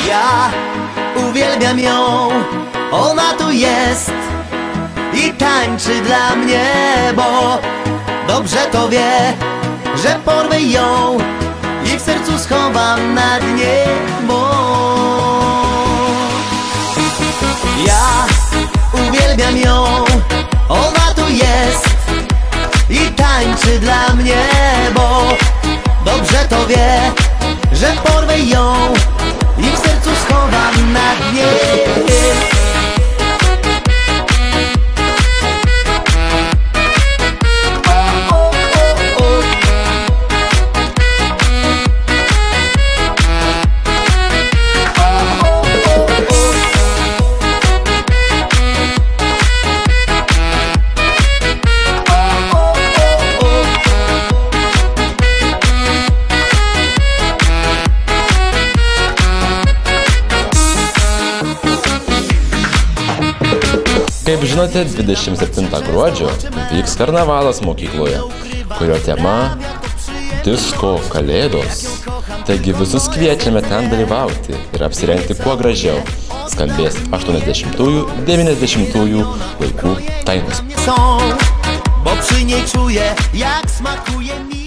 Ja uwielbiam ją, ona tu jest i tańczy dla mnie, bo dobrze to wie, że porwę ją i w sercu schowam na dnie, bo ja uwielbiam ją, ona tu jest i tańczy dla mnie, bo dobrze to wie, że porwę ją i w sercu schowam na dnie. Kaip žinote, 27 gruodžio vyks karnavalas mokykloje, kurio tema disko kalėdos. Taigi visus kviečiame ten dalyvauti ir apsirengti kuo gražiau. Skambės 80-ųjų, 90-ųjų laikų dainos. Bo przy niej czuję, jak smakuje mi.